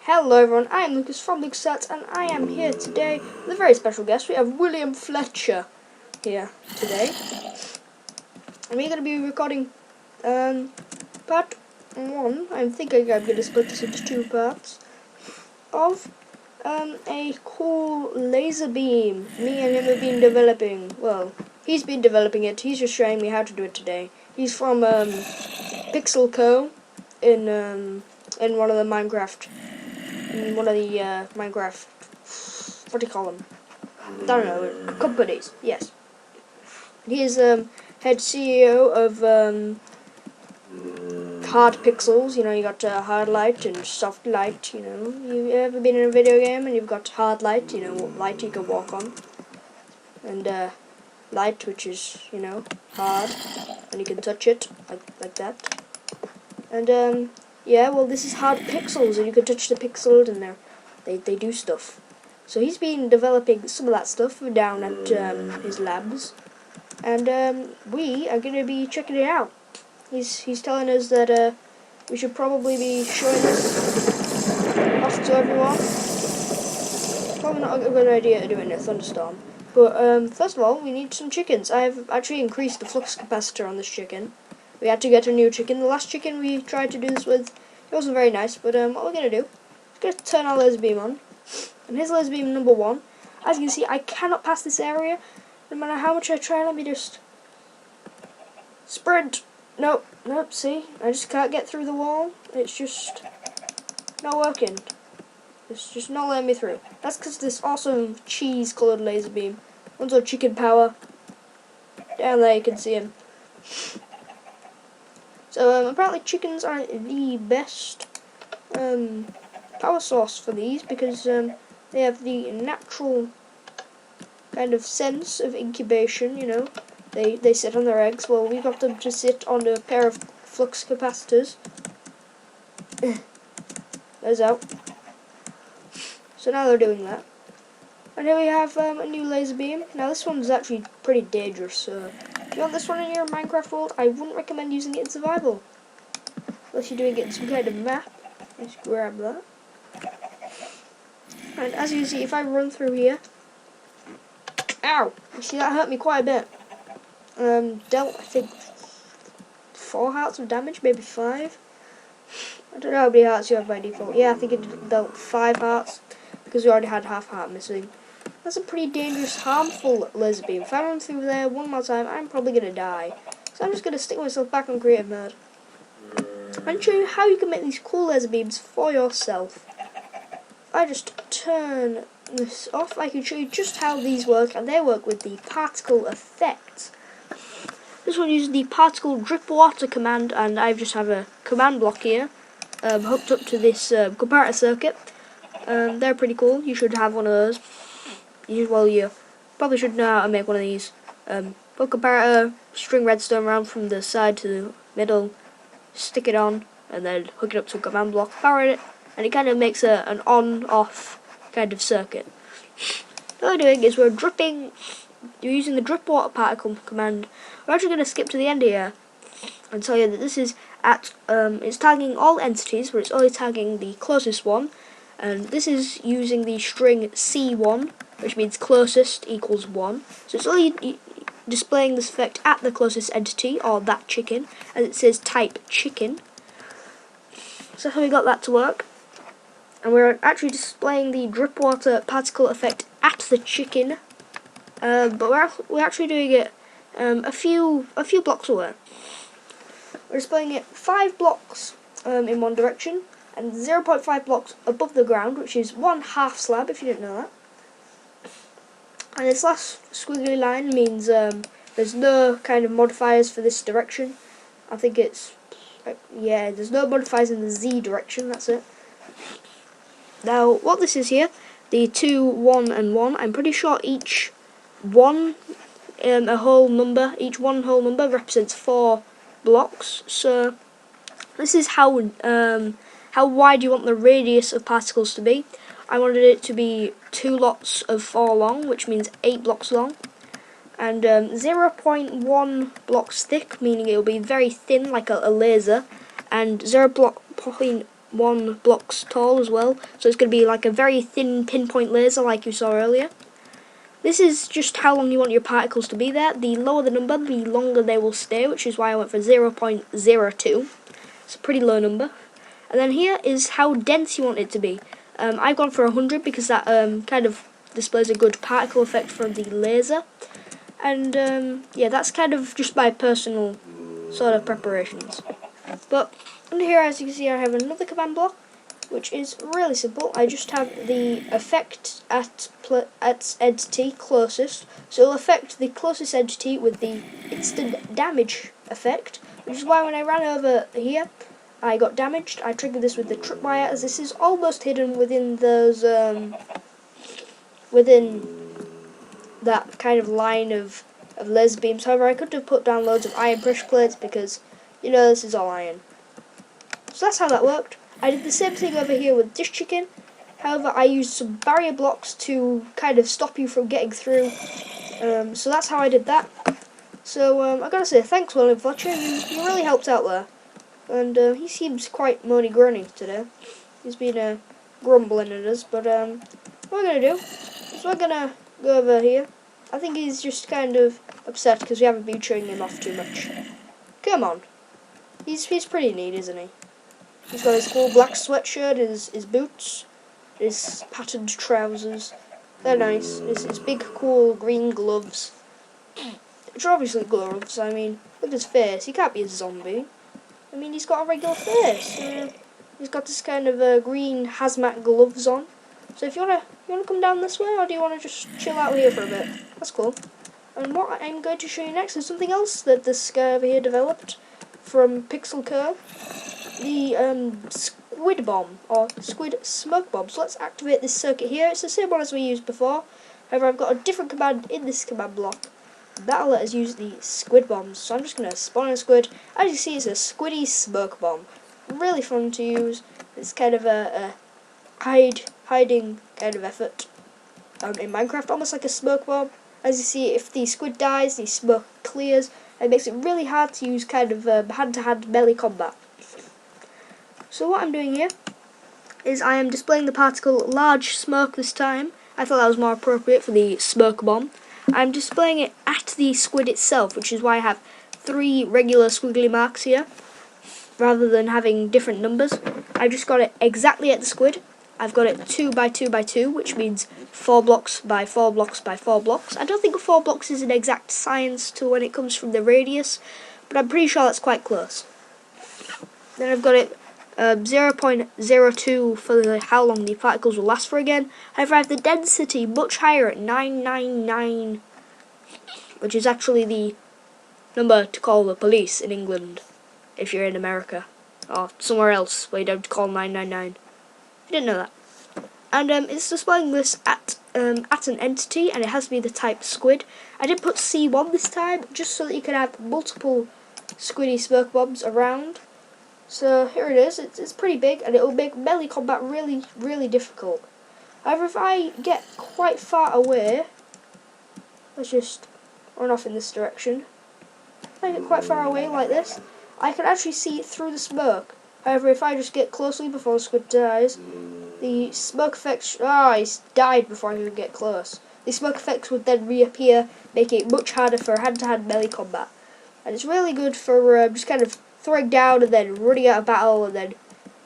Hello everyone, I am Lucas from LoukasArts and I am here today with a very special guest. We have William Fletcher here today. And we're going to be recording part 1, I'm thinking I'm going to split this into 2 parts, of a cool laser beam. Me and him have been developing, well, he's been developing it, he's just showing me how to do it today. He's from Pixel Co. in one of the Minecraft, what do you call them? I don't know, companies, yes. He is head CEO of Hard Pixels. You know, you got hard light and soft light, you know. You ever been in a video game and you've got hard light, you know, light you can walk on. And light, which is, you know, hard, and you can touch it, like that. And yeah, well, this is Hard Pixels, and you can touch the pixels, and they do stuff. So he's been developing some of that stuff down at his labs, and we are going to be checking it out. He's telling us that we should probably be showing this off to everyone. Probably not a good idea to do it in a thunderstorm. But first of all, we need some chickens. I've actually increased the flux capacitor on this chicken. We had to get a new chicken. The last chicken we tried to do this with, it wasn't very nice. But what we're going to do, we're going to turn our laser beam on. And here's laser beam number 1. As you can see, I cannot pass this area. No matter how much I try, let me just sprint. Nope, see? I just can't get through the wall. It's just not working. It's just not letting me through. That's because this awesome cheese-coloured laser beam. One's on chicken power. Down there you can see him. So apparently chickens aren't the best power source for these because they have the natural kind of sense of incubation, you know. They sit on their eggs. Well, we got them to sit on a pair of flux capacitors. There's out. So now they're doing that. And here we have a new laser beam. Now this one's actually pretty dangerous. So if you want this one in your Minecraft world, I wouldn't recommend using it in survival. Unless you're doing it in some kind of map. Let's grab that. And as you can see, if I run through here, ow! You see that hurt me quite a bit. Dealt, I think, 4 hearts of damage, maybe 5. I don't know how many hearts you have by default. Yeah, I think it dealt 5 hearts because we already had half heart missing. That's a pretty dangerous, harmful laser beam. If I run through there one more time, I'm probably gonna die. So I'm just gonna stick myself back on creative mode and show you how you can make these cool laser beams for yourself. If I just turn this off, I can show you just how these work, and they work with the particle effect. This one uses the particle drip water command, and I just have a command block here hooked up to this comparator circuit. They're pretty cool. You should have one of those. You probably should know how to make one of these. Put comparator, string redstone around from the side to the middle, stick it on, and then hook it up to a command block, power it, and it kind of makes an on-off kind of circuit. What we're doing is we're using the drip water particle command. We're actually going to skip to the end here and tell you that this is it's tagging all entities, but it's only tagging the closest one. And this is using the string C1, which means closest equals 1. So it's only displaying this effect at the closest entity, or that chicken, as it says type chicken. So how we got that to work. And we're actually displaying the drip water particle effect at the chicken, but we're actually doing it a few blocks away. We're displaying it 5 blocks in one direction, and 0.5 blocks above the ground, which is 1/2 slab, if you didn't know that. And this last squiggly line means there's no kind of modifiers for this direction. I think it's, yeah, there's no modifiers in the Z direction, that's it. Now, what this is here, the 2, 1, and 1, I'm pretty sure each one whole number represents 4 blocks. So this is how wide you want the radius of particles to be. I wanted it to be 2 lots of 4 long, which means 8 blocks long, and 0.1 blocks thick, meaning it will be very thin like a laser, and 0.1 1 blocks tall as well. So it's going to be like a very thin pinpoint laser like you saw earlier. This is just how long you want your particles to be there. The lower the number, the longer they will stay, which is why I went for 0.02. It's a pretty low number. And then here is how dense you want it to be. I've gone for 100 because that kind of displays a good particle effect from the laser. And yeah, that's kind of just my personal sort of preparations. But under here, as you can see, I have another command block, which is really simple. I just have the effect at entity closest, so it'll affect the closest entity with the instant damage effect, which is why when I ran over here, I got damaged. I triggered this with the tripwire, as this is almost hidden within those, within that kind of line of laser beams. However, I could have put down loads of iron pressure plates because, you know, this is all iron. So that's how that worked. I did the same thing over here with dish chicken. However, I used some barrier blocks to kind of stop you from getting through. So that's how I did that. So I gotta say, thanks William Fletcher, you really helped out there. And he seems quite moany-groany today. He's been grumbling at us, but what we're gonna do is we're gonna go over here. I think he's just kind of upset because we haven't been showing him off too much. Come on. He's pretty neat, isn't he? He's got his cool black sweatshirt, his boots, his patterned trousers. They're nice. His big cool green gloves. Which are obviously gloves. I mean, look at his face. He can't be a zombie. I mean, he's got a regular face. He's got this kind of green hazmat gloves on. So if you wanna come down this way, or do you wanna just chill out here for a bit? That's cool. And what I'm going to show you next is something else that this guy over here developed from Pixel Curve. The squid bomb, or squid smoke bomb. So let's activate this circuit here. It's the same one as we used before. However, I've got a different command in this command block. That'll let us use the squid bombs. So I'm just going to spawn a squid. As you see, it's a squiddy smoke bomb. Really fun to use. It's kind of a hiding kind of effort in Minecraft, almost like a smoke bomb. As you see, if the squid dies, the smoke clears. It makes it really hard to use kind of hand-to-hand melee combat. So what I'm doing here is I am displaying the particle large smoke this time. I thought that was more appropriate for the smoke bomb. I'm displaying it at the squid itself, which is why I have 3 regular squiggly marks here, rather than having different numbers. I just got it exactly at the squid. I've got it 2 by 2 by 2, which means 4 blocks by 4 blocks by 4 blocks. I don't think 4 blocks is an exact science to when it comes from the radius, but I'm pretty sure that's quite close. Then I've got it 0.02 for how long the particles will last for again. However, I have the density much higher at 999, which is actually the number to call the police in England if you're in America or somewhere else where you don't call 999. I didn't know that. And it's displaying this at an entity, and it has to be the type squid. I did put C1 this time just so that you can have multiple squiddy smoke bombs around. So here it is. It's pretty big, and it will make melee combat really, really difficult. However, if I get quite far away, let's just run off in this direction. If I get quite far away like this, I can actually see it through the smoke. However, if I just get closely before the squid dies, the smoke effects... he's died before I even get close. The smoke effects would then reappear, making it much harder for hand-to-hand melee combat. And it's really good for just kind of throwing down and then running out of battle, and then,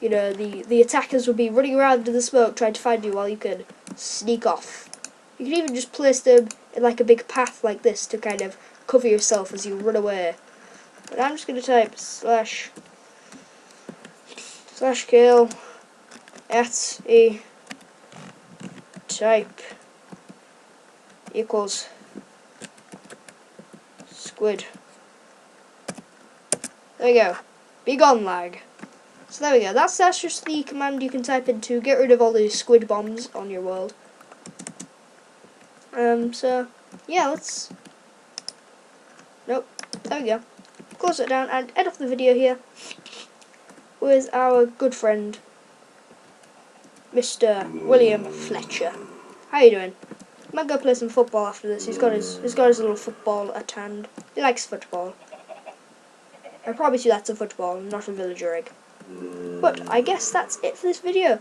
you know, the attackers will be running around in the smoke trying to find you while you can sneak off. You can even just place them in like a big path like this to kind of cover yourself as you run away. But I'm just going to type /kill at a type equals squid. There we go. Be gone, lag. So there we go. That's just the command you can type in to get rid of all the squid bombs on your world. So yeah, let's. Nope. There we go. Close it down and end off the video here with our good friend, Mr. William Fletcher. How you doing? Might go play some football after this. He's got his little football at hand. He likes football. I promise you that's a football, not a villager egg. But I guess that's it for this video.